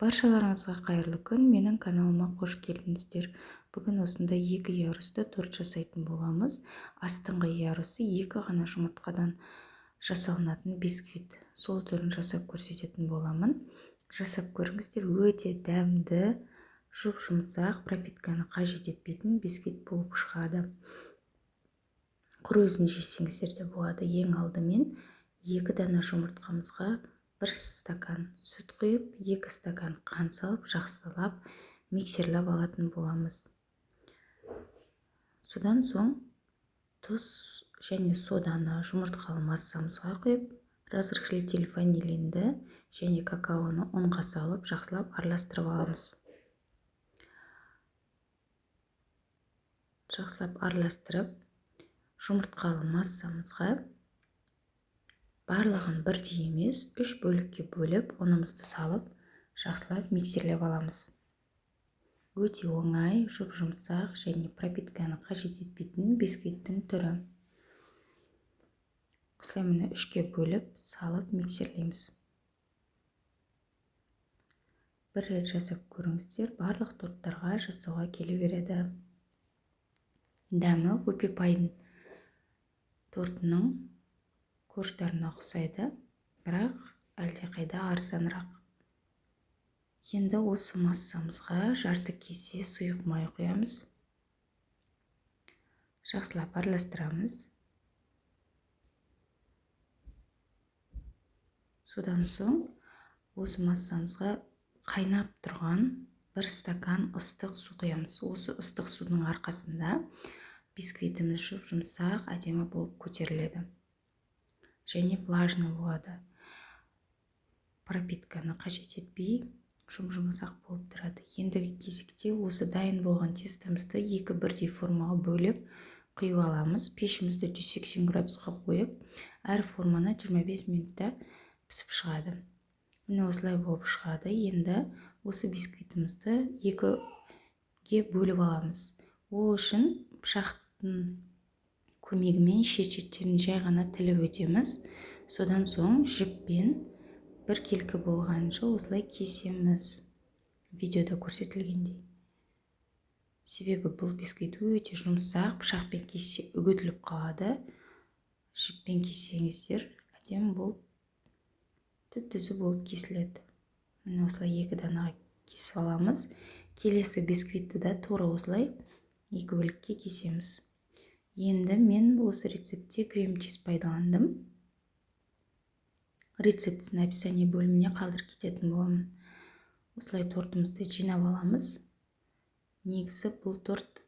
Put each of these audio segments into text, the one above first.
Баршаларыңызға қайырлы күн, менің каналыма қош келдіңіздер. Бүгін осында 2 ярусты торт жасайтын боламыз. Астыңғы ярусы 2 ғана жұмыртқадан жасалынатын бисквит. Сол түрін жасап көрсететін боламын. Жасап көріңіздер, өте дәмді, жұп-жұмсақ, пропитканы қажет етпейтін бисквит болып шығады. Құр өзін жесеңіздер де болады. Ең алдымен 2 дана жұмыртқамызға 1 стакан сүт құйып, 2 стакан қант салып, жақсылап миксерлеп алатын боламыз. Содан соң тұз және соданы жұмыртқалы массамызға құйып, разрыхлитель ванилинді және какаоны ұнға салып, жақсылап араластырып аламыз. Жақсылап араластырып, жұмыртқалы массамызға барлығын бірдей емес, 3 бөлікке бөліп, ұнымызды салып, жақсылап миксерлеп аламыз. Өте оңай, жұп-жұмсақ және пропитканы қажет етпейтін бисквиттің түрі. Осылай міне 3-ке бөліп, салып миксерлейміз. Бір рет жасап көріңіздер, барлық торттарға жасауға келе береді. Дәмі көпе-пайдың тортының корждарына ұқсайды, бірақ әлде қайда арзанырақ. Енді осы массамызға жарты кесе сұйық май құямыз. Жақсылап араластырамыз. Содан соң осы массамызға қайнап тұрған 1 стакан ыстық су құямыз. Осы ыстық судың арқасында бисквитіміз жұп-жұмсақ, әдемі болып көтеріледі. Және влажный болады. Пропитканы қажет етпей, жұмсақ болып тұрады. Ендігі кезекте осы дайын болған тестамызды 2 бірдей формаға бөліп құйып аламыз. Пешімізді 180 градусқа қойып, әр форманы 25 минутта пісіп шығады. Міне осылай болып шығады. Енді осы бисквитімізді 2-ге бөліп аламыз. Ол үшін пышақтың көмегімен шет-шеттерін жай ғана тіліп өтеміз. Содан соң жіппен біркелкі болғанша осылай кесеміз. Видеода көрсетілгендей. Себебі бұл бисквит өте жұмсақ, пышақпен кессе үгітіліп қалады. Жіппен кессеңіздер, әдемі болып, түп-түзу болып кесіледі. Міне осылай 2 данаға кесіп аламыз. Келесі бисквитті да тура осылай 2 бөлікке кесеміз. Енді мен осы рецептте крем-чиз пайдаландым. Рецептісін описание бөліміне қалдырып кететін боламын. Осылай тортымызды жинап аламыз. Негізі бұл торт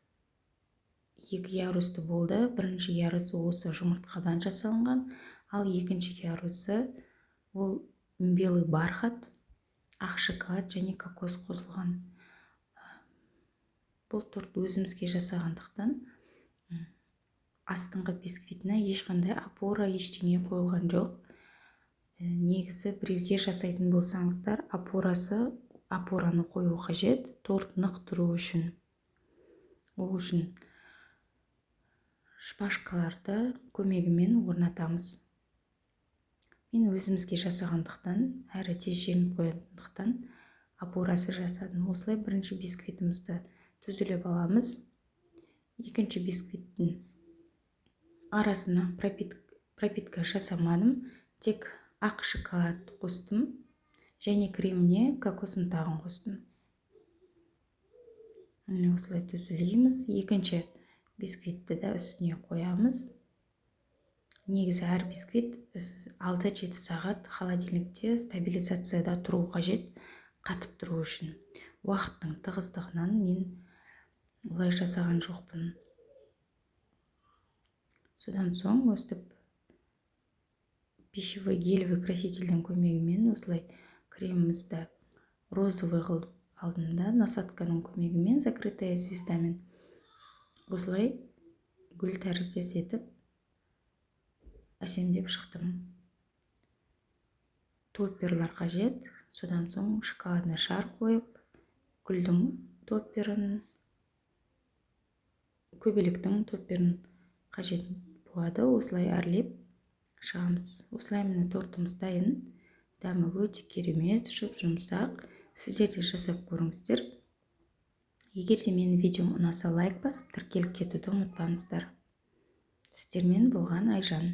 2 ярусты болды. Бірінші ярусы осы жұмыртқадан жасалынған, ал екінші ярусы ол белый бархат, ақ шоколад және кокос қосылған. Бұл торт өзімізге жасағандықтан астыңғы бисквитіне ешқандай опора, ештеңе қойылған жоқ. Негізі біреуге жасайтын болсаңыздар, опораны қою қажет, торт нық тұру үшін. Ол үшін шпажкаларды көмегімен орнатамыз. Мен өзімізге жасағандықтан, әрі тез жеңіп қоятындықтан опорасы жасадым. Осылай бірінші бисквитімізді түзілеп аламыз. Екінші бисквиттің арасына пропитка жасамадым, тек ақ шоколад қостым және креміне кокос ұнтағын қостым. Осылай түзілейміз. Екінші бисквитті де үстіне қоямыз. Негізі әр бисквит 6-7 сағат холодильникте стабилизацияда тұру қажет, қатып тұру үшін. Уақыттың тығыздығынан мен олай жасаған жоқпын. Содан соң өстіп пищевой гелевый красительдің көмегімен осылай кремімізді розовый қылып алдым да, насадканың көмегімен, закрытая звездамен осылай гүл тәріздес етіп әсемдеп шықтым. Топперлар қажет. Содан соң шоколадный шар қойып, гүлдің топперін, көбелектің топперін қажет болады. Осылай әрлеп шығамыз. Осылай міне тортымыз дайын. Дәмі өте керемет, жұп-жұмсақ, сіздер де жасап көріңіздер. Егер де менің видеом ұнаса лайк басып тіркеліп кетуді ұмытпаңыздар. Сіздермен болған Айжан.